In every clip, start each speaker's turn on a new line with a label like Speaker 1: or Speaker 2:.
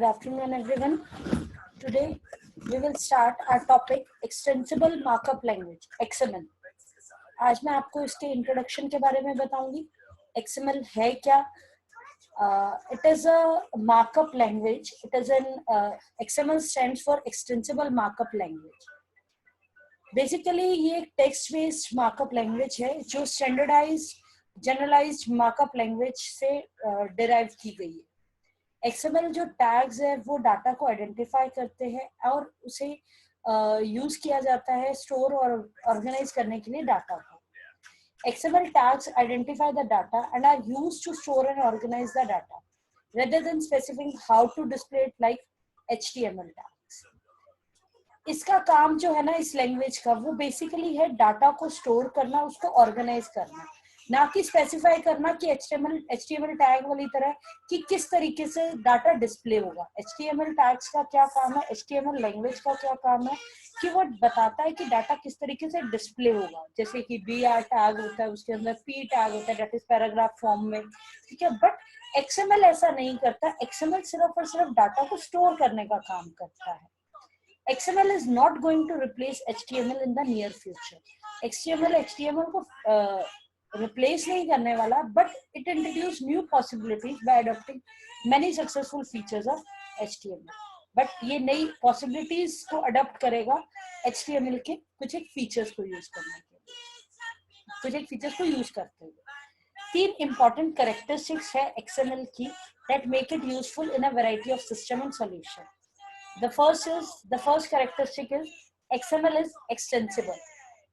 Speaker 1: Good afternoon, everyone. Today we will start our topic Extensible Markup Language (XML). आज मैं आपको इसके introduction के बारे में बताऊंगी. XML है क्या? It is a markup language. It is XML stands for Extensible Markup Language. Basically ये एक text based markup language है जो standardized generalized markup language से derive की गई है. XML जो टैग्स है वो डाटा को आइडेंटिफाई करते हैं और उसे यूज किया जाता है स्टोर और ऑर्गेनाइज करने के लिए डाटा को. XML tags identify the data and are used to store and organize the data rather than specifying how to display it like HTML tags. इसका काम जो है ना इस लैंग्वेज का वो बेसिकली है डाटा को स्टोर करना, उसको ऑर्गेनाइज करना, ना कि स्पेसिफाई करना कि HTML टैग वाली तरह कि किस तरीके से डाटा डिस्प्ले होगा. HTML टैग्स का क्या काम है, HTML लैंग्वेज का क्या काम है कि वो बताता है कि डाटा किस तरीके से डिस्प्ले होगा. जैसे कि BR टैग होता है, उसके अंदर P टैग होता है, दैट इज पैराग्राफ फॉर्म में, ठीक है. बट XML ऐसा नहीं करता. XML सिर्फ और सिर्फ डाटा को स्टोर करने का काम करता है. XML is not going to replace HTML in the near future. HTML को replace नहीं करने वाला, but it introduce new possibilities by adopting many successful features of HTML. But ये नई possibilities को adopt करेगा HTML के कुछ एक features को use करने के लिए, कुछ एक features को use करते हुए. 3 important characteristics है XML की that make it useful in a variety of system and solution. The first characteristic is XML is extensible.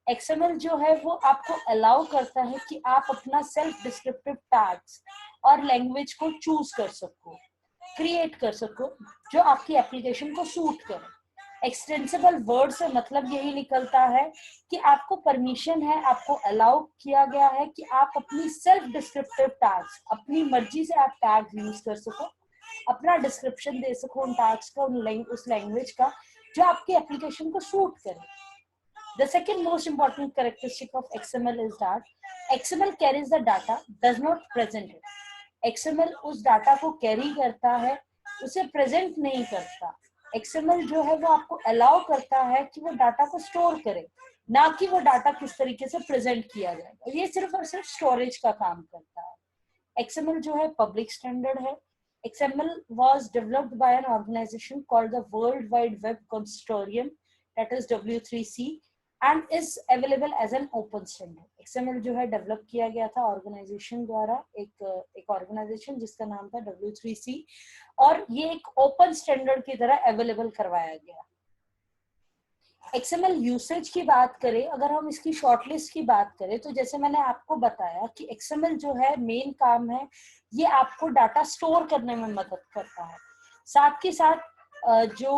Speaker 1: XML जो है वो आपको अलाउ करता है कि आप अपना सेल्फ डिस्क्रिप्टिव टैग्स और लैंग्वेज को चूज कर सको, क्रिएट कर सको जो आपकी एप्लीकेशन को सूट करे. एक्सटेंसिबल वर्ड से मतलब यही निकलता है कि आपको परमिशन है, आपको अलाउ किया गया है कि आप अपनी सेल्फ डिस्क्रिप्टिव टैग्स, अपनी मर्जी से आप टैग यूज कर सको, अपना डिस्क्रिप्शन दे सको उन टैग्स का, उस लैंग्वेज का जो आपकी एप्लीकेशन को सूट करे. The second most important characteristic of XML is that XML carries the data, does not present it. XML उस डाटा को कैरी करता है, उसे प्रेजेंट नहीं करता. XML जो है वो आपको अलाउ करता है कि वो डाटा को स्टोर करे, ना कि वो डाटा किस तरीके से प्रेजेंट किया जाएगा. ये सिर्फ और सिर्फ स्टोरेज का काम करता है. XML जो है पब्लिक स्टैंडर्ड है. XML was developed by an organization called the World Wide Web Consortium, that is W3C, and is available as an open standard. XML जो है डेवलप किया गया था ऑर्गेनाइजेशन द्वारा, एक ऑर्गेनाइजेशन जिसका नाम था W3C, और ये एक ओपन स्टैंडर्ड की तरह अवेलेबल करवाया गया. XML यूसेज की बात करें, अगर हम इसकी शॉर्टलिस्ट की बात करें, तो जैसे मैंने आपको बताया कि XML जो है मेन काम है ये आपको डाटा स्टोर करने में मदद करता है. साथ के साथ जो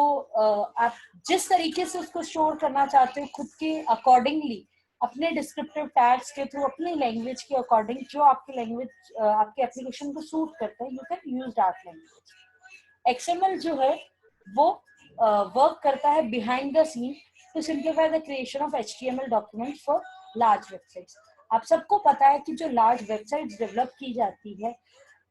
Speaker 1: आप जिस तरीके से उसको स्टोर करना चाहते हो खुद के अकॉर्डिंगली, अपने डिस्क्रिप्टिव टैग्स के थ्रू, अपनी लैंग्वेज के अकॉर्डिंग, जो आपकी लैंग्वेज आपके एप्लीकेशन को सूट करता है, you can use that language. XML जो है वो वर्क करता है behind the scene to simplify the creation of HTML documents for large websites. आप सबको पता है कि जो लार्ज वेबसाइट्स डेवलप की जाती है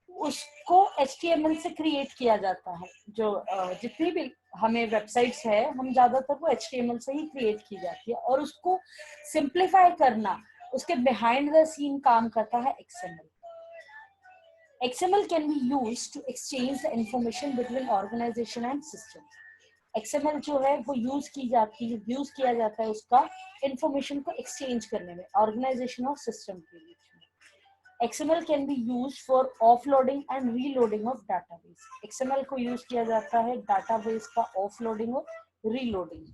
Speaker 1: उसको HTML से क्रिएट किया जाता है. जो जितनी भी हमें वेबसाइट्स है, हम ज्यादातर वो HTML से ही क्रिएट की जाती है, और उसको सिंप्लीफाई करना, उसके बिहाइंड द सीन काम करता है XML. XML can be used to exchange the information between organization and systems. XML जो है वो यूज किया जाता है उसका इंफॉर्मेशन को एक्सचेंज करने में ऑर्गेनाइजेशन और सिस्टम के बीच में. XML can be used for offloading and reloading of database. XML को यूज किया जाता है database का offloading और reloading.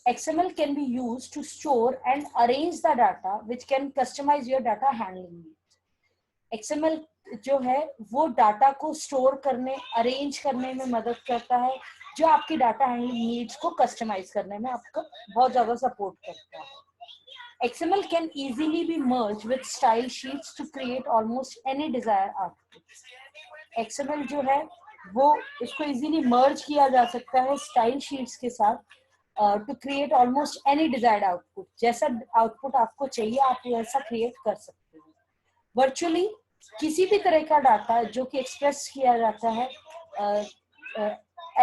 Speaker 1: XML can be used to store and arrange the data, which can customize your data handling needs. XML जो है वो data को स्टोर करने, अरेंज करने में मदद करता है, जो आपकी डाटा हैंडलिंग नीड्स को कस्टमाइज करने में आपको बहुत ज्यादा सपोर्ट करता है. XML can easily be merged with style sheets to create almost any desired output. XML जो है वो इसको easily merge किया जा सकता है style sheets के साथ to create almost any desired output. जैसा output आपको चाहिए आप वैसा create कर सकते हो. Virtually किसी भी तरह का डाटा जो कि एक्सप्रेस किया जाता है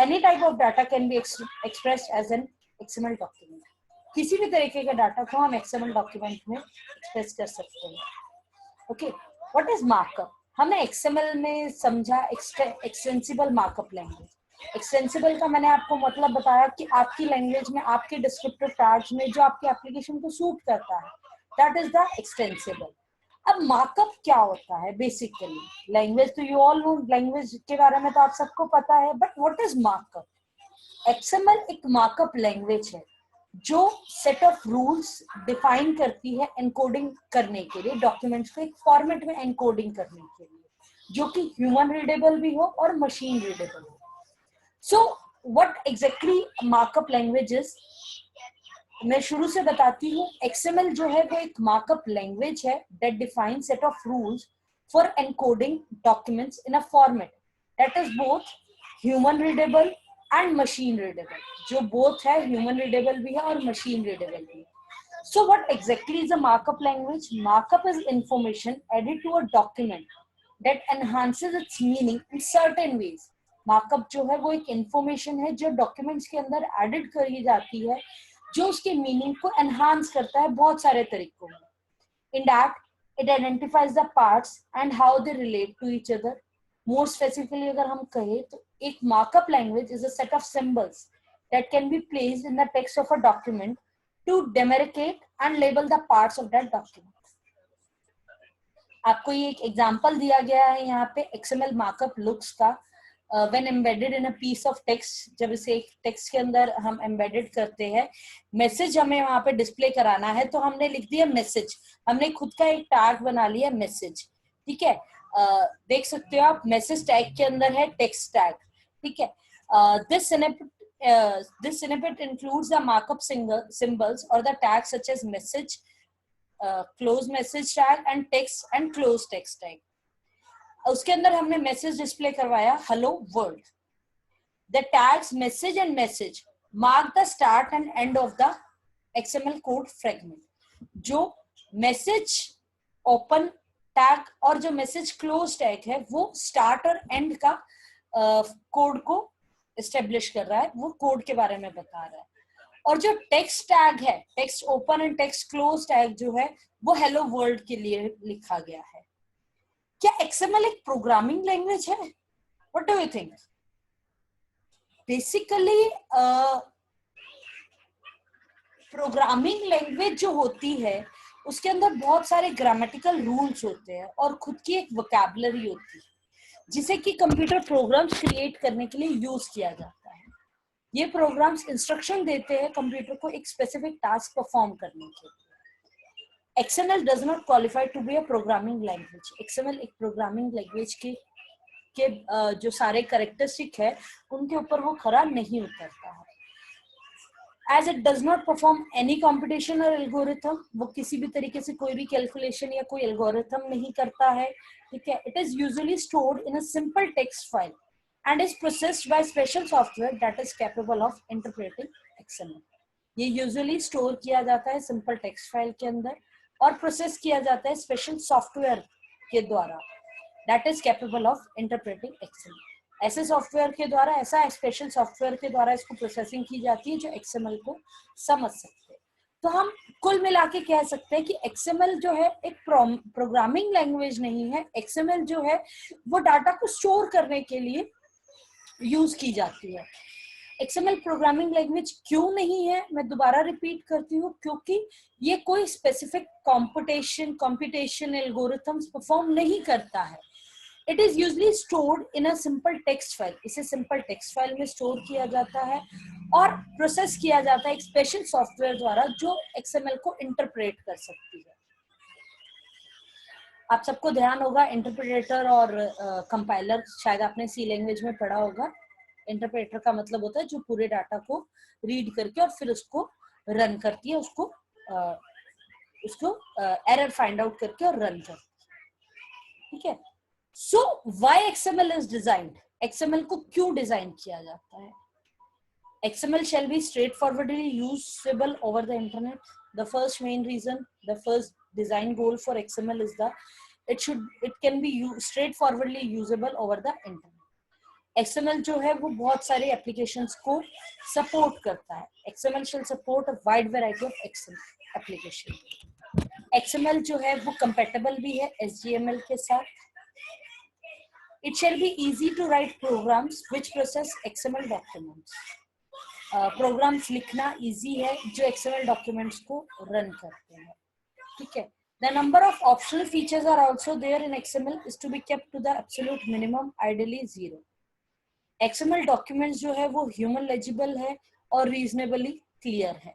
Speaker 1: any type of data can be expressed as an XML document. किसी भी तरीके के डाटा को हम XML डॉक्यूमेंट में एक्सप्रेस कर सकते हैं. Okay, what is markup? हमने XML में समझा एक्सटेंसिबल मार्कअप लैंग्वेज. एक्सटेंसिबल का मैंने आपको मतलब बताया कि आपकी लैंग्वेज में आपके डिस्क्रिप्टिव टैग्स में जो आपके एप्लीकेशन को सूट करता है, दैट इज द एक्सटेंसिबल. अब मार्कअप क्या होता है? बेसिकली लैंग्वेज तो यू ऑल नो, लैंग्वेज के बारे में तो आप सबको पता है, but what is markup? XML एक मार्कअप लैंग्वेज है जो सेट ऑफ रूल्स डिफाइन करती है एनकोडिंग करने के लिए, डॉक्यूमेंट्स को एक फॉर्मेट में एनकोडिंग करने के लिए, जो कि ह्यूमन रीडेबल भी हो और मशीन रीडेबल हो. सो what exactly markup language is, मैं शुरू से बताती हूँ. XML जो है वो एक मार्कअप लैंग्वेज है that define set of rules for encoding documents in a format that is both human readable and machine readable. जो बोथ है, ह्यूमन रीडेबल भी है और मशीन रीडेबल भी है. So what exactly is a markup language? Markup is information added to a document that enhances its meaning in certain ways. Markup जो है वो एक इंफॉर्मेशन है जो डॉक्यूमेंट्स के अंदर एडिड करी जाती है, जो उसके मीनिंग को एनहांस करता है बहुत सारे तरीकों में. In that it identifies the parts and how they relate to each other. More specifically अगर हम कहें तो एक markup language is a set of symbols that can be placed in the text of a document to demarcate and label the parts of that document. आपको ये एक example दिया गया है यहाँ पे XML मार्कअप लुक्स का. when embedded in a piece of text, जब इसे एक टेक्स्ट के अंदर हम एम्बेडेड करते हैं, मैसेज हमें वहां पे डिस्प्ले कराना है तो हमने लिख दिया मैसेज. हमने खुद का एक टैग बना लिया मैसेज. ठीक है, देख सकते हो आप मैसेज टैग के अंदर है टेक्स्ट टैग. ठीक है, this snippet includes the markup symbols or the tags such as message, close message tag and text and close text tag. उसके अंदर हमने मैसेज डिस्प्ले करवाया hello world. The tags message and message mark the start and end of the XML code fragment. जो message open tag और जो message close tag है वो start और एंड का कोड को एस्टेब्लिश कर रहा है, वो कोड के बारे में बता रहा है. और जो टेक्स्ट टैग है, text open and text close tag जो है वो हेलो वर्ल्ड के लिए लिखा गया है. क्या XML एक प्रोग्रामिंग लैंग्वेज है? What do you think? Basically programming language जो होती है उसके अंदर बहुत सारे ग्रामेटिकल रूल्स होते हैं और खुद की एक वोकैबुलरी होती है जिसे कि कंप्यूटर प्रोग्राम्स क्रिएट करने के लिए यूज किया जाता है. ये प्रोग्राम्स इंस्ट्रक्शन देते हैं कंप्यूटर को एक स्पेसिफिक टास्क परफॉर्म करने के लिए. XML does not qualify to be a programming language. XML एक प्रोग्रामिंग लैंग्वेज के जो सारे कैरेक्टरिस्टिक है उनके ऊपर वो खरा नहीं उतरता है. As it does not perform any computation or algorithm, वो किसी भी तरीके से कोई भी कैलकुलेशन या कोई एल्गोरिथम नहीं करता है. ठीक है, it is usually stored in a simple text file and is processed by special software that is capable of interpreting XML. ये यूजुअली स्टोर किया जाता है सिंपल टेक्स्ट फाइल के अंदर और प्रोसेस किया जाता है स्पेशल सॉफ्टवेयर के द्वारा that is capable of interpreting XML. ऐसे सॉफ्टवेयर के द्वारा, ऐसा स्पेशल सॉफ्टवेयर के द्वारा इसको प्रोसेसिंग की जाती है जो XML को समझ सकते हैं. तो हम कुल मिला के कह सकते हैं कि XML जो है एक प्रोग्रामिंग लैंग्वेज नहीं है. XML जो है वो डाटा को स्टोर करने के लिए यूज की जाती है. XML प्रोग्रामिंग लैंग्वेज क्यों नहीं है, मैं दोबारा रिपीट करती हूँ, क्योंकि ये कोई स्पेसिफिक कंप्यूटेशन एल्गोरिथम्स परफॉर्म नहीं करता है. It is usually stored in a simple text file. इसे सिंपल टेक्स्ट फाइल में स्टोर किया जाता है और प्रोसेस किया जाता है एक स्पेशल सॉफ्टवेयर द्वारा जो XML को इंटरप्रेट कर सकती है. आप सबको ध्यान होगा इंटरप्रेटर और कंपाइलर, शायद आपने सी लैंग्वेज में पढ़ा होगा. इंटरप्रेटर का मतलब होता है जो पूरे डाटा को रीड करके और फिर उसको रन करती है, उसको एरर फाइंड आउट करके और रन करती है. ठीक है, so why XML is designed? XML को क्यों डिजाइन किया जाता है? XML shall be straightforwardly usable over the internet. The first main reason, the first design goal for XML is that it can be straightforwardly usable over the internet. XML जो है वो बहुत सारे एप्लीकेशंस को support करता है. XML shall support a wide variety of XML application. XML जो है वो compatible भी है HTML के साथ. It shall be easy to write programs which process XML documents. Programs लिखना इजी है जो XML डॉक्यूमेंट्स को रन करते हैं. ठीक है. The number of optional features are also there in XML is to be kept to the absolute minimum, ideally 0. XML documents जो है वो ह्यूमन लेजिबल है और रीजनेबली क्लियर है.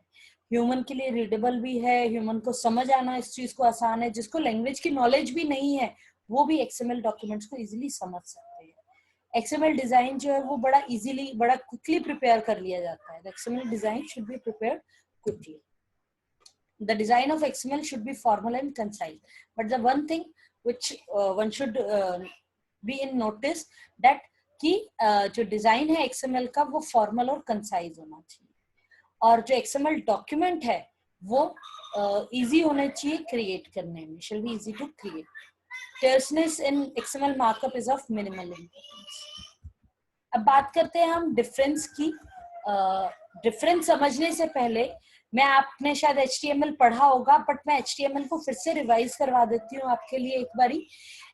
Speaker 1: ह्यूमन के लिए रीडेबल भी है, ह्यूमन को समझ आना इस चीज को आसान है. जिसको लैंग्वेज की नॉलेज भी नहीं है वो भी XML डॉक्यूमेंट्स को इजीली समझ सकते हैं. XML डिजाइन जो है वो बड़ा इजीली, बड़ा क्विकली प्रिपेयर कर लिया जाता है. XML design should be prepared quickly. The design of XML should be formal and concise. But the one thing which one should be in notice that कि जो डिजाइन है XML का वो फॉर्मल और कंसाइज होना चाहिए. और जो XML डॉक्यूमेंट है वो इजी होना चाहिए क्रिएट करने में. Shall be easy to create. Terseness in XML markup is of minimal importance. अब बात करते हैं हम डिफरेंस की. डिफरेंस समझने से पहले मैं, आपने शायद HTML पढ़ा होगा बट मैं HTML को फिर से रिवाइज करवा देती हूँ आपके लिए एक बारी.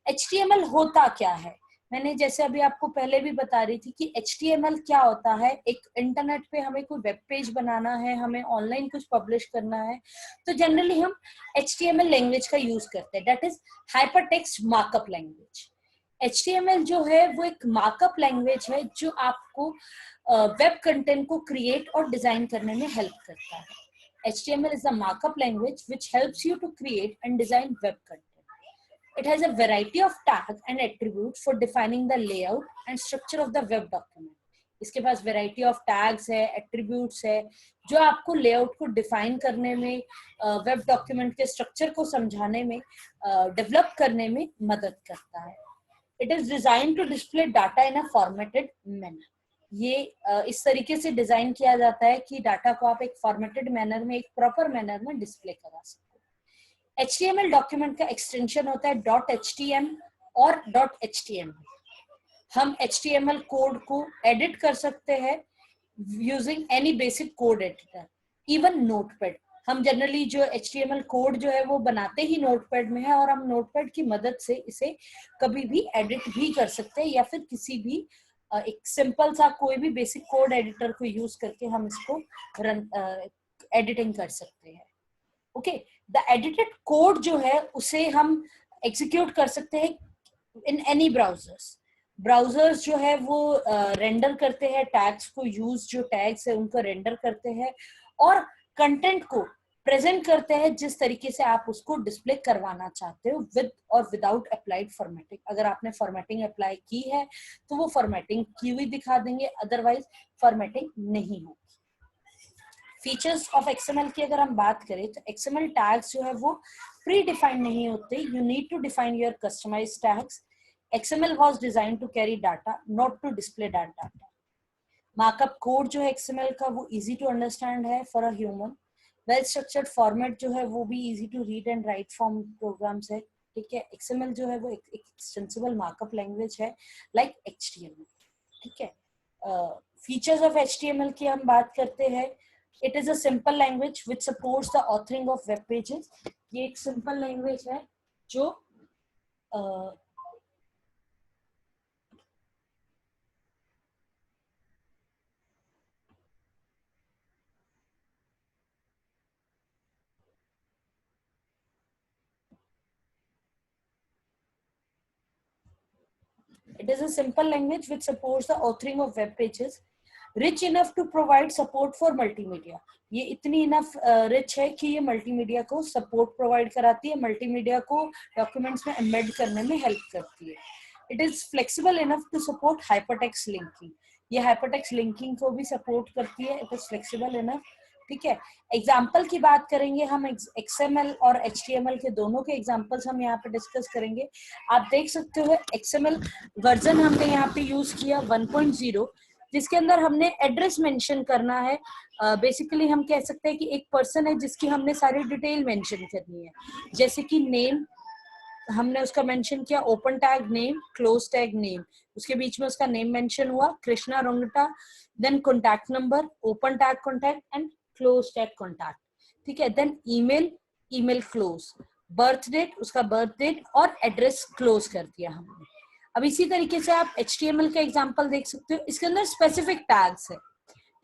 Speaker 1: HTML होता क्या है? मैंने जैसे अभी आपको पहले भी बता रही थी कि HTML क्या होता है. एक इंटरनेट पे हमें कोई वेब पेज बनाना है, हमें ऑनलाइन कुछ पब्लिश करना है, तो जनरली हम HTML लैंग्वेज का यूज करते हैं. That is hypertext markup language. HTML जो है वो एक मार्कअप लैंग्वेज है जो आपको वेब कंटेंट को क्रिएट और डिजाइन करने में हेल्प करता है. HTML is the markup language which helps you to create and design web content. It has a variety of tags and attributes for defining the layout and structure of the web document. इसके पास variety of tags है, attributes है, जो आपको layout को define करने में, web document के structure को समझाने में, develop करने में मदद करता है. It is designed to display data in a formatted manner. ये इस तरीके से डिजाइन किया जाता है कि डाटा को आप एक फॉर्मेटेड मैनर में, एक प्रॉपर मैनर में डिस्प्ले करा सकते हो. HTML डॉक्यूमेंट का एक्सटेंशन होता है .htm और .html. हम HTML कोड को एडिट कर सकते हैं using any basic code editor, even notepad. हम जनरली जो HTML कोड जो है वो बनाते ही नोटपैड में है और हम नोटपैड की मदद से इसे कभी भी एडिट भी कर सकते हैं या फिर किसी भी एक सिंपल सा कोई भी बेसिक कोड एडिटर को यूज करके हम इसको रन एडिटिंग कर सकते हैं. ओके. द एडिटेड कोड जो है उसे हम एग्जीक्यूट कर सकते हैं इन एनी ब्राउजर्स. ब्राउजर्स जो है वो रेंडर करते हैं टैग्स को, यूज जो टैग्स है उनको रेंडर करते हैं और कंटेंट को प्रेजेंट करते हैं जिस तरीके से आप उसको डिस्प्ले करवाना चाहते हो, विद और विदाउट अप्लाइड फॉर्मेटिंग. अगर आपने फॉर्मेटिंग अप्लाई की है तो वो फॉर्मेटिंग की हुई दिखा देंगे, अदरवाइज फॉर्मेटिंग नहीं होगी. फीचर्स ऑफ XML की अगर हम बात करें तो XML टैग्स जो है वो प्री डिफाइंड नहीं होते. You need to define your customized tags. XML was designed to carry data, not to display that data. Markup code जो है XML का वो इजी टू अंडरस्टैंड है for a human. Well structured format जो है वो भी easy to read and write from programs है. ठीक है. XML जो है वो एक एक्सटेंसिबल मार्कअप लैंग्वेज है लाइक HTML. ठीक है. फीचर्स ऑफ HTML की हम बात करते हैं. It is a simple language which supports the authoring of web pages. ये एक सिंपल लैंग्वेज है जो It is a simple language which supports the authoring of web pages, rich enough to provide support for multimedia. ये इतनी enough rich है कि ये multimedia को सपोर्ट प्रोवाइड कराती है, मल्टीमीडिया को डॉक्यूमेंट्स में एम्बेड करने में हेल्प करती है. It is flexible enough to support hypertext linking. ये हाइपरटेक्स्ट लिंकिंग को भी सपोर्ट करती है. It is flexible enough. ठीक है. एग्जाम्पल की बात करेंगे हम. XML और HTML के दोनों के एग्जाम्पल्स हम यहाँ पे डिस्कस करेंगे. आप देख सकते हो XML वर्जन हमने यहाँ पे यूज किया 1.0, जिसके अंदर हमने एड्रेस मेंशन करना है. बेसिकली हम कह सकते हैं कि एक पर्सन है जिसकी हमने सारी डिटेल मेंशन करनी है, जैसे कि नेम हमने उसका मेंशन किया, open tag name, close tag name, उसके बीच में उसका नेम मेंशन हुआ, Krishna Rongta, then contact number, open tag contact and close tag contact, ठीक है। Then email, email close, birth date, उसका बर्थ डेट और एड्रेस क्लोज कर दिया हमने। अब इसी तरीके से आप HTML का एग्जांपल देख सकते हो, इसके अंदर स्पेसिफिक टैग्स है,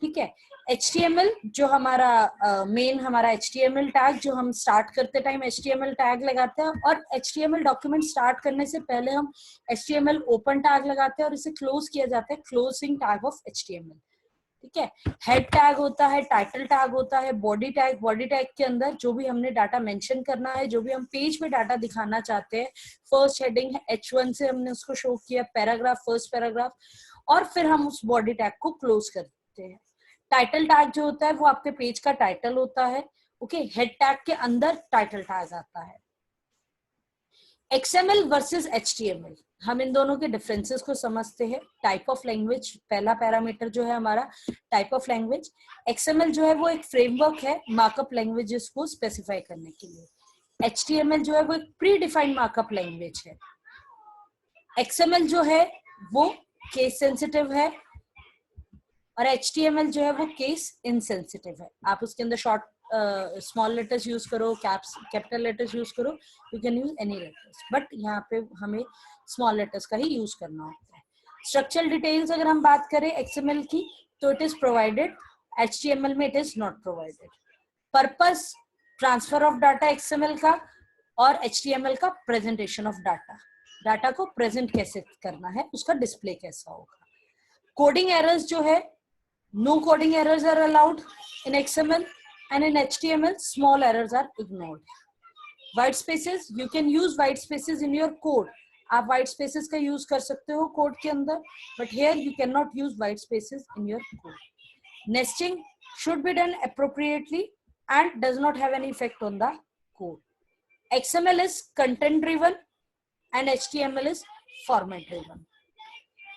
Speaker 1: ठीक है। HTML जो हमारा मेन हमारा HTML टैग जो हम स्टार्ट करते टाइम HTML टैग लगाते हैं, और HTML डॉक्यूमेंट स्टार्ट करने से पहले हम HTML ओपन टैग लगाते हैं और इसे क्लोज किया जाता है क्लोजिंग टैग ऑफ HTML, ठीक है। हेड टैग होता है, टाइटल टैग होता है, बॉडी टैग, बॉडी टैग के अंदर जो भी हमने डाटा मेंशन करना है, जो भी हम पेज पे डाटा दिखाना चाहते हैं, फर्स्ट हेडिंग H1 से हमने उसको शो किया, पैराग्राफ, फर्स्ट पैराग्राफ, और फिर हम उस बॉडी टैग को क्लोज करते हैं। टाइटल टैग जो होता है वो आपके पेज का टाइटल होता है, ओके। हेड टैग के अंदर टाइटल टैग आता है। XML वर्सेस HTML, हम इन दोनों के डिफरेंसेस को समझते हैं। टाइप ऑफ लैंग्वेज, पहला पैरामीटर जो है हमारा टाइप ऑफ लैंग्वेज। XML जो है वो एक फ्रेमवर्क है मार्कअप लैंग्वेजेस को स्पेसिफाई करने के लिए। HTML जो है वो एक प्री डिफाइंड मार्कअप लैंग्वेज है। XML जो है वो केस सेंसिटिव है और HTML जो है वो केस इनसेंसिटिव है। आप उसके अंदर शॉर्ट स्मॉल लेटर्स यूज करो, कैपिटल लेटर्स यूज करो, you can use any letters, but यहाँ पे हमें स्मॉल लेटर्स का ही यूज करना होता है। स्ट्रक्चरल डिटेल्स अगर हम बात करें XML की, तो इट इज प्रोवाइडेड, HTML में it is not provided. Purpose, transfer of data XML का, और HTML का प्रेजेंटेशन ऑफ डाटा, डाटा को प्रेजेंट कैसे करना है, उसका डिस्प्ले कैसा होगा। कोडिंग एरर्स जो है, no coding errors are allowed in XML, and in HTML small errors are ignored. White spaces, you can use white spaces in your code. आप white spaces का use कर सकते हो code के अंदर, but here you cannot use white spaces in your code. Nesting should be done appropriately and does not have any effect on the code. XML is content driven and HTML is format driven.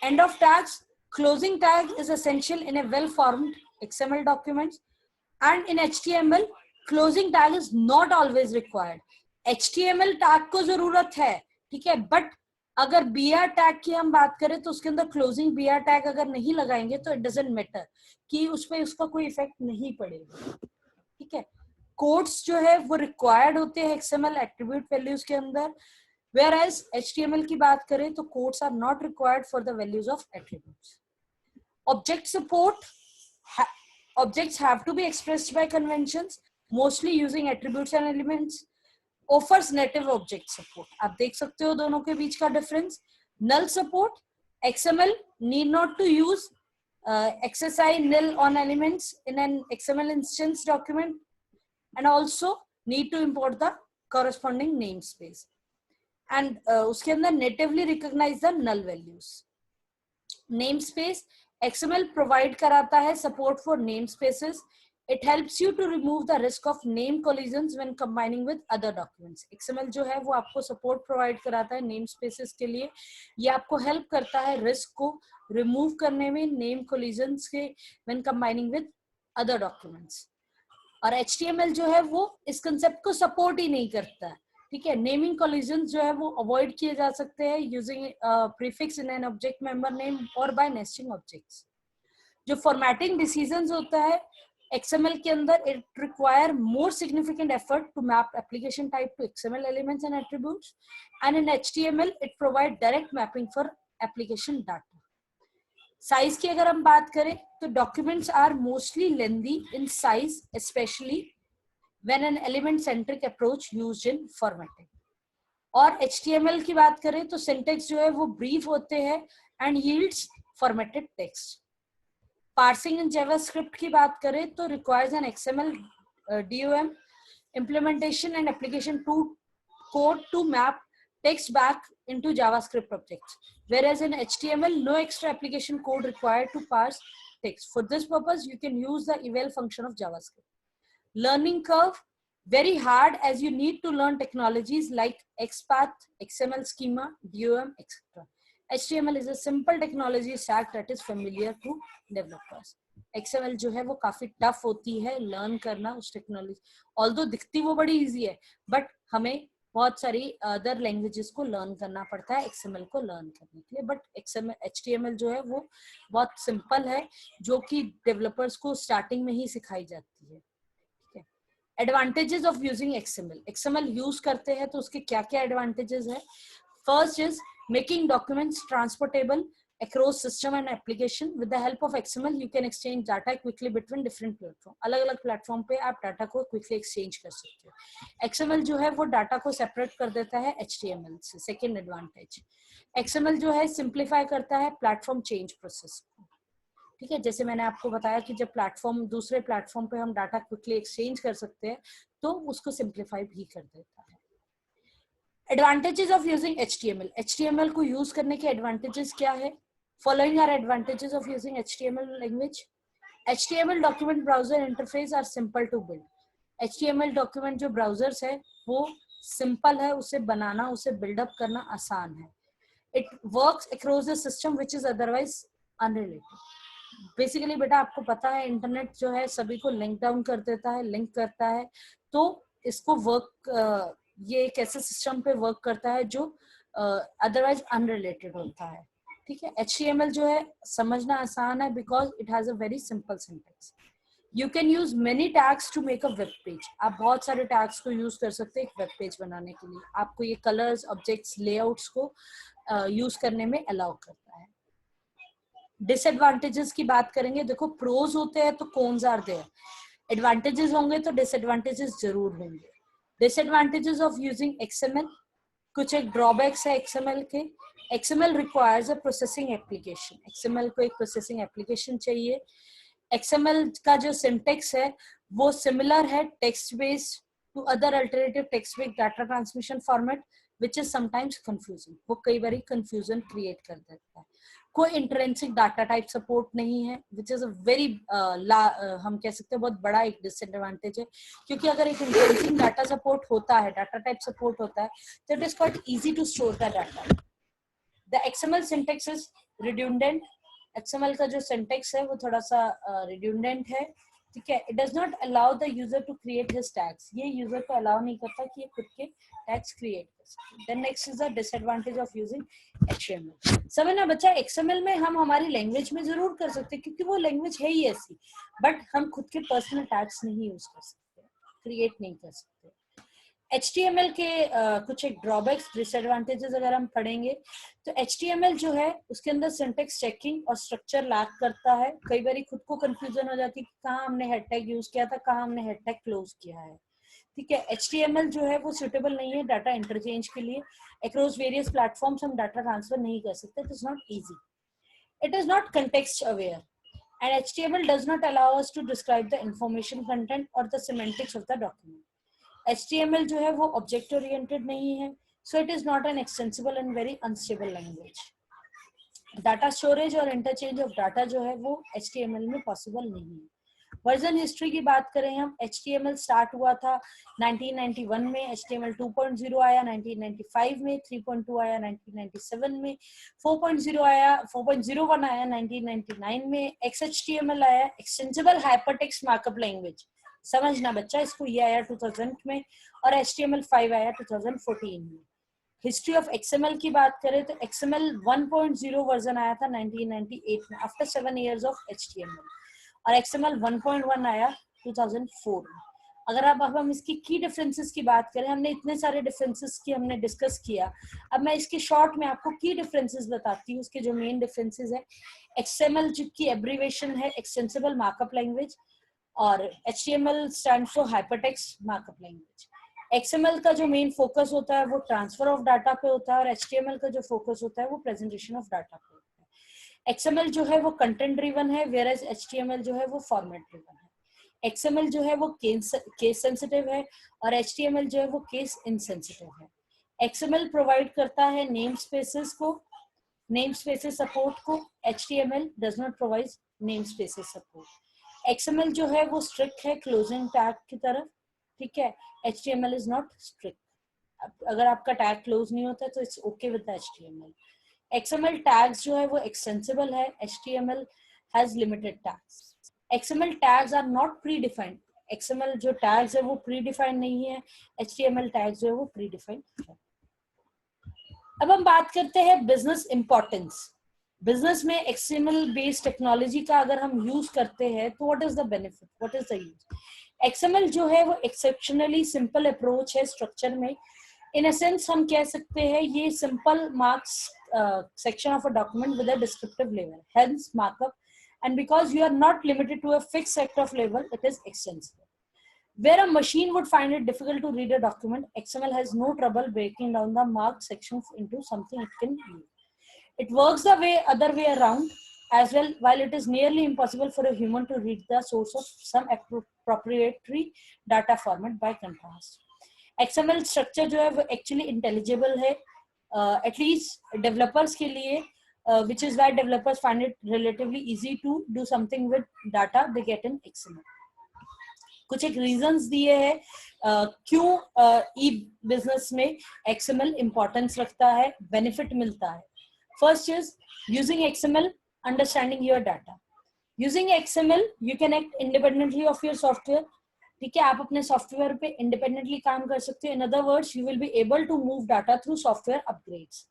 Speaker 1: End of tags. Closing tag is essential in a well-formed XML document, and in HTML, closing tag is not always required. HTML tag को जरूरत है, ठीक है, but अगर BR tag की हम बात करें तो उसके अंदर closing BR tag अगर नहीं लगाएंगे तो it doesn't matter, कि उसपे उसका कोई इफेक्ट नहीं पड़ेगा, ठीक है। कोड्स जो है वो रिक्वायर्ड होते हैं XML एट्रीब्यूट वैल्यूज के अंदर, whereas HTML की बात करें तो codes are not required for the values of attributes. Object support, objects have to be expressed by conventions, mostly using attributes and elements. Offers native object support. आप देख सकते हो दोनों के बीच का difference. Null support, XML need not to use XSI null on elements in an XML instance document, and also need to import the corresponding namespace. And उसके अंदर natively recognize the null values. Namespace, XML provide कराता है support for namespaces. It helps you to remove the risk of name collisions when combining with other documents. XML जो है वो आपको support provide कराता है namespaces के लिए, ये आपको help करता है risk को remove करने में name collisions के when combining with other documents. और HTML जो है वो इस concept को support ही नहीं करता है, ठीक है। नेमिंग कोलिजन जो है वो अवॉइड किए जा सकते हैं using prefix in an object member name और बाय नेस्टिंग ऑब्जेक्ट्स। जो फॉर्मेटिंग डिसीजंस होता है XML के अंदर, it require more significant effort to map application type to XML elements and attributes, and in HTML it provide direct mapping for application data. Size की अगर हम बात करें तो documents are mostly lengthy in size, specially when an element centric approach used in formatting. और HTML की बात करें तो syntax जो है वो brief होते हैं and yields formatted text. Parsing in JavaScript की बात करें तो requires an XML DOM implementation and application to code to map text back into JavaScript objects, whereas in HTML no extra application code required to parse text. For this purpose you can use the eval function of JavaScript. Learning curve, very hard as you need to learn technologies like XPath, XML schema, DOM, etc. HTML is a simple technology stack that is familiar to developers. XML जो है वो काफी tough होती है learn करना उस technology, although दिखती वो बड़ी इजी है, बट हमें बहुत सारी अदर लैंग्वेजेस को लर्न करना पड़ता है XML को लर्न करने के लिए, बट HTML जो है वो बहुत सिंपल है, जो कि डेवलपर्स को स्टार्टिंग में ही सिखाई जाती है। ठीक है, advantages of using XML use करते हैं तो उसके क्या क्या एडवांटेजेस है। First is making documents transportable across system and application. With the help of XML you can exchange data quickly between different platform. अलग अलग प्लेटफॉर्म पे आप डाटा को क्विकली एक्सचेंज कर सकते हो। XML जो है वो डाटा को सेपरेट कर देता है HTML से। सेकेंड एडवांटेज, XML जो है सिंप्लीफाई करता है प्लेटफॉर्म चेंज प्रोसेस। ठीक है, जैसे मैंने आपको बताया कि जब प्लेटफॉर्म दूसरे प्लेटफॉर्म पे हम डाटा क्विकली एक्सचेंज कर सकते हैं तो उसको सिंप्लीफाई भी कर देता है। एडवांटेजेस ऑफ यूजिंग HTML को यूज करने के एडवांटेजेस क्या है। Following are advantages of using HTML language. HTML document browser interface are simple to build. HTML document जो ब्राउजर्स है वो सिंपल है, उसे बनाना, उसे बिल्डअप करना आसान है। It works across the system which is otherwise unrelated. Basically बेटा आपको पता है इंटरनेट जो है सभी को लिंक डाउन कर देता है, लिंक करता है, तो इसको वर्क ये एक ऐसे सिस्टम पे वर्क करता है जो अदरवाइज अनरिलेटेड होता है। ठीक है, HTML जो है समझना आसान है because it has a very simple syntax. You can use many tags to make a web page. आप बहुत सारे टैग्स को यूज कर सकते हैं एक वेब पेज बनाने के लिए। आपको ये कलर्स, ऑब्जेक्ट्स, लेआउट्स को यूज करने में अलाउ करता है। डिसएडवांटेजेस की बात करेंगे, देखो प्रोज होते हैं तो कॉन्स आर देयर, एडवांटेजेस होंगे तो डिसएडवांटेजेस जरूर होंगे। डिसएडवांटेजेस ऑफ यूजिंग XML, कुछ एक ड्रॉबैक्स है XML के। XML requires a processing application. XML को एक प्रोसेसिंग एप्लीकेशन चाहिए। XML का जो सिंटेक्स है वो सिमिलर है text based to other alternative text based data transmission format which is sometimes confusing. वो कई बार कंफ्यूजन क्रिएट कर देता है। कोई इंट्रेंसिक डाटा टाइप सपोर्ट नहीं है विच इज अ वेरी हम कह सकते हैं बहुत बड़ा एक डिसएडवांटेज है, क्योंकि अगर एक इंट्रेंसिक डाटा सपोर्ट होता है, डाटा टाइप सपोर्ट होता है, तो it is quite easy to store the data. The XML syntax is redundant. XML का जो सिंटेक्स है वो थोड़ा सा रिड्यूडेंट है। ठीक है, it does not allow the user to create his tags. ये यूजर को अलाउ नहीं करता कि ये खुद के टैग्स क्रिएट कर सके। Then next is the disadvantage of using HTML। समझना बच्चा, XML में हम हमारी लैंग्वेज में जरूर कर सकते हैं क्योंकि वो लैंग्वेज है ही ऐसी, बट हम खुद के पर्सनल टैग्स नहीं यूज कर सकते, क्रिएट नहीं कर सकते। HTML के कुछ एक ड्रॉबैक्स, डिसएडवांटेजेस अगर हम पढ़ेंगे तो HTML जो है उसके अंदर सिंटेक्स चेकिंग और स्ट्रक्चर लैक करता है। कई बार खुद को कंफ्यूजन हो जाती है कि कहाँ हमने हेड टैग यूज किया था, कहाँ हमने हेड टैग क्लोज किया है। ठीक है, HTML जो है वो सुटेबल नहीं है डाटा इंटरचेंज के लिए। अक्रॉस वेरियस प्लेटफॉर्म्स हम डाटा ट्रांसफर नहीं कर सकते, it is not easy. It is not context aware and HTML does not allow us to describe the information content or the semantics of the document. HTML जो है वो object oriented नहीं है, so it is not an extensible and very unstable language. Data storage और interchange of data जो है वो HTML में पॉसिबल नहीं है। वर्जन हिस्ट्री की बात करें हम, HTML स्टार्ट हुआ था 1991 में, HTML 2.0 आया 1995 में, 3.2 आया 1997 में, 4.0 आया 4.01 आया 1999 में, XHTML आया, एक्सटेंसिबल हाइपरटेक्स्ट मार्कअप लैंग्वेज। समझना बच्चा, इसको ये आया 2000 में, और HTML5 आया 2014 में। हिस्ट्री ऑफ XML की बात करें तो XML 1.0 वर्जन आया था 1998 में, आफ्टर 7 years ऑफ HTML, और XML 1.1 आया 2004 में। अगर अब हम इसकी की डिफरेंसेस की बात करें, हमने इतने सारे डिफरेंसेस की हमने डिस्कस किया, अब मैं इसके शॉर्ट में आपको की डिफरेंसेस बताती हूँ। उसके जो मेन डिफरेंसेस है, XML की एब्रीवेशन है एक्सटेंसिबल मार्कअप लैंग्वेज, और HTML stand for hypertext markup language. XML का जो मेन फोकस होता है वो ट्रांसफर ऑफ डाटा पे होता है, और HTML का जो फोकस होता है वो प्रेजेंटेशन ऑफ डाटा पे होता है। XML जो है वो कंटेंट ड्रिवन है, वेयर HTML जो है वो फॉर्मेट ड्रिवन है। XML जो है वो केस सेंसिटिव है, और HTML जो है वो केस इनसेंसिटिव है। XML प्रोवाइड करता है नेम स्पेसेस को, नेम स्पेसेस सपोर्ट को, HTML does not provide name spaces support. XML जो है वो स्ट्रिक्ट है क्लोजिंग टैग की तरफ, ठीक है, HTML इज नॉट स्ट्रिक्ट। अगर आपका टैग क्लोज नहीं होता तो it's okay with HTML। XML tags जो है वो एक्सटेंसिबल है, HTML has limited tags. XML tags are not predefined, XML जो टैग्स है वो प्री डिफाइंड नहीं है, HTML टैग्स जो है वो प्री डिफाइंड है। अब हम बात करते हैं बिजनेस इंपॉर्टेंस। बिजनेस में XML बेस्ड टेक्नोलॉजी का अगर हम यूज करते हैं तो what is the benefit, what is the use? XML जो है वो एक्सेप्शनली सिंपल अप्रोच है स्ट्रक्चर में। इन अ सेंस हम कह सकते हैं ये simple marks section of a document with a descriptive label, hence markup. And because you are not limited to a fixed set of label, it is extensible. Where a machine would find it difficult to read a document, XML has no trouble breaking down the marked section into something it can use. It works the other way around as well. While it is nearly impossible for a human to read the source of some proprietary data format, by contrast, XML structure जो है वो actually intelligible है, at least developers के लिए, which is why developers find it relatively easy to do something with data they get in XML. कुछ एक reasons दिए हैं क्यों ई बिजनेस में XML इंपॉर्टेंस रखता है, बेनिफिट मिलता है. First is using XML, understanding your data. Using XML you can act independently of your software. ठीक है, आप अपने सॉफ्टवेयर पे इंडिपेंडेंटली काम कर सकते हो. In other words, you will be able to move data through software upgrades.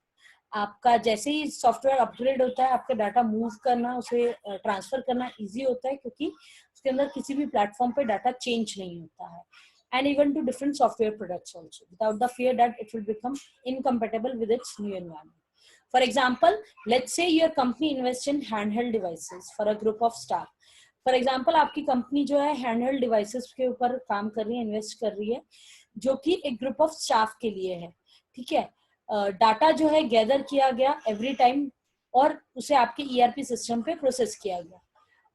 Speaker 1: आपका जैसे ही सॉफ्टवेयर अपग्रेड होता है, आपका डाटा मूव करना, उसे ट्रांसफर करना इजी होता है, क्योंकि उसके अंदर किसी भी प्लेटफॉर्म पे डाटा चेंज नहीं होता है. And even to different software products also, without the fear that it will become incompatible with its new environment. For example, let's say your company invest in handheld devices for a group of staff. For example, आपकी company जो है handheld devices के ऊपर काम कर रही है, invest कर रही है, जो कि एक ग्रुप ऑफ स्टाफ के लिए है. ठीक है, डाटा जो है गैदर किया गया एवरी टाइम और उसे आपके ERP सिस्टम पे प्रोसेस किया गया.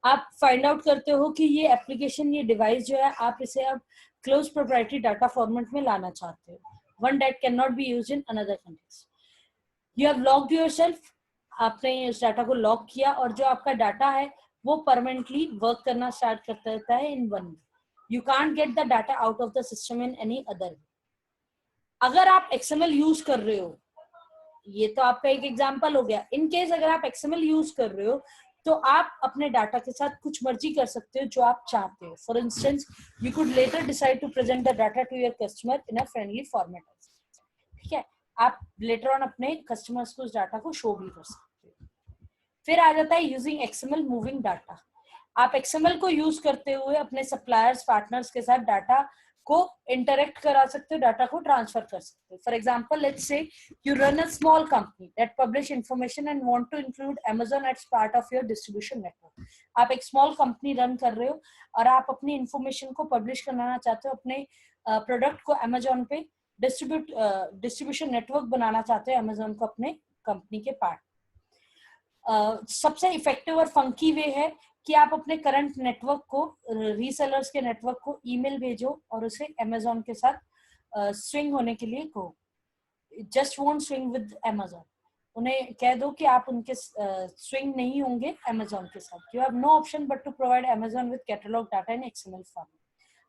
Speaker 1: आप फाइंड आउट करते हो कि ये एप्लीकेशन, ये डिवाइस जो है, आप इसे अब क्लोज प्रोप्राइटरी डाटा फॉर्मेट में लाना चाहते हो, one that can not be used in another countries. You have locked yourself, आपने उस डाटा को लॉक किया और जो आपका डाटा है वो परमानेंटली वर्क करना स्टार्ट करता रहता है in one way. You can't get the data out of the system in any other way. अगर आप XML यूज कर रहे हो, ये तो आपका एक एग्जांपल हो गया. इन केस अगर आप XML यूज कर रहे हो तो आप अपने डाटा के साथ कुछ मर्जी कर सकते हो जो आप चाहते हो. For instance, you could later decide to present the data to your customer in a friendly format. ठीक है, आप लेटर ऑन अपने कस्टमर्स को उस डाटा को शो भी कर सकते हो. फिर आ जाता है यूजिंग XML मूविंग डाटा. आप XML को यूज करते हुए अपने सप्लायर्स, पार्टनर्स के साथ डाटा को इंटरेक्ट करा सकते हो, डाटा को ट्रांसफर कर सकते हो. For example, let's say you run a small company that publish information and want to include Amazon as part of your distribution network. आप एक स्मॉल कंपनी रन कर रहे हो और आप अपनी इंफॉर्मेशन को पब्लिश कराना चाहते हो, अपने प्रोडक्ट को Amazon पे डिस्ट्रीब्यूशन नेटवर्क बनाना चाहते हो Amazon को अपने कंपनी के पार्ट. सबसे इफेक्टिव और फंकी वे है कि आप अपने करंट नेटवर्क को, रीसेलर्स के नेटवर्क को ईमेल भेजो और उसे Amazon के साथ स्विंग होने के लिए कहो. Just won't swing with Amazon. उन्हें कह दो कि आप उनके स्विंग नहीं होंगे Amazon के साथ. You have no option but to provide Amazon with catalogue data in XML format.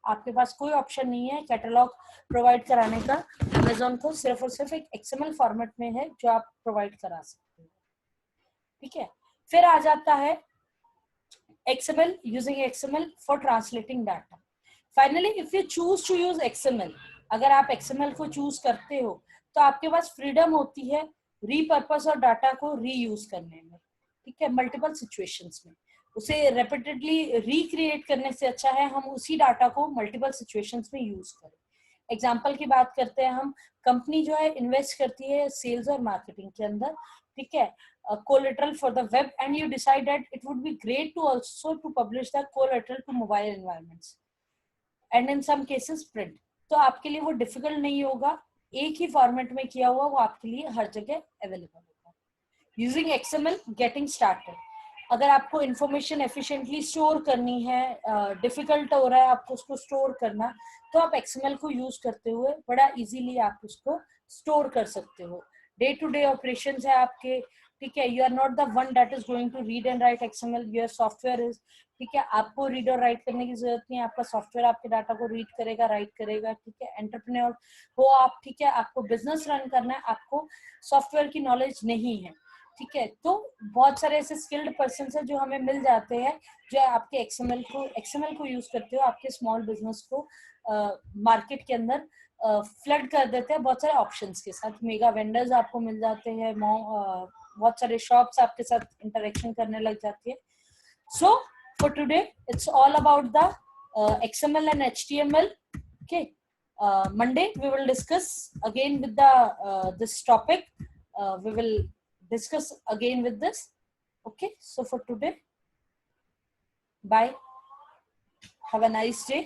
Speaker 1: आपके पास कोई ऑप्शन नहीं है कैटलॉग प्रोवाइड कराने का Amazon को, सिर्फ और सिर्फ एक XML फॉर्मेट में है जो आप प्रोवाइड करा सकते हो. ठीक है, फिर आ जाता है XML, using XML for translating data. Finally, if you choose to use XML, अगर आप XML को चूज करते हो तो आपके पास फ्रीडम होती है रीपर्पस और डाटा को रीयूज करने में. ठीक है, मल्टीपल सिचुएशंस में. उसे रेपिटेडली रिक्रिएट करने से अच्छा है हम उसी डाटा को मल्टीपल सिचुएशंस में यूज करें. एग्जाम्पल की बात करते हैं हम. कंपनी जो है इन्वेस्ट करती है सेल्स और मार्केटिंग के अंदर. ठीक है, collateral for the web, and you decide that it would be great to also to publish the collateral to mobile environments and in some cases print. तो आपके लिए वो डिफिकल्ट नहीं होगा, एक ही फॉर्मेट में किया हुआ वो आपके लिए हर जगह अवेलेबल होगा. Using XML, getting started. अगर आपको इंफॉर्मेशन एफिशिएंटली स्टोर करनी है, डिफिकल्ट हो रहा है आपको उसको स्टोर करना, तो आप XML को यूज करते हुए बड़ा इजीली आप उसको स्टोर कर सकते हो. डे टू डे ऑपरेशंस है आपके. ठीक है, you are not the one that is going to read and write XML, your software is. ठीक है, आपको रीड और राइट करने की जरूरत नहीं है, आपका सॉफ्टवेयर आपके डाटा को रीड करेगा, राइट करेगा. ठीक है, एंटरप्रेन्योर हो आप. ठीक है, आपको बिजनेस रन करना है, आपको सॉफ्टवेयर की नॉलेज नहीं है. ठीक है, तो बहुत सारे ऐसे स्किल्ड पर्सन है जो हमें मिल जाते हैं, जो आपके एक्सएमएल को यूज करते हो आपके स्मॉल बिजनेस को मार्केट के अंदर फ्लड कर देते हैं बहुत सारे ऑप्शंस के साथ। मेगा वेंडर्स आपको मिल जाते हैं, बहुत सारे शॉप्स आपके साथ इंटरेक्शन करने लग जाती है। So for today it's all about the XML and HTML. Okay, Monday we will discuss again with the this topic. We will discuss again with this. Okay, so for today, bye. Have a nice day.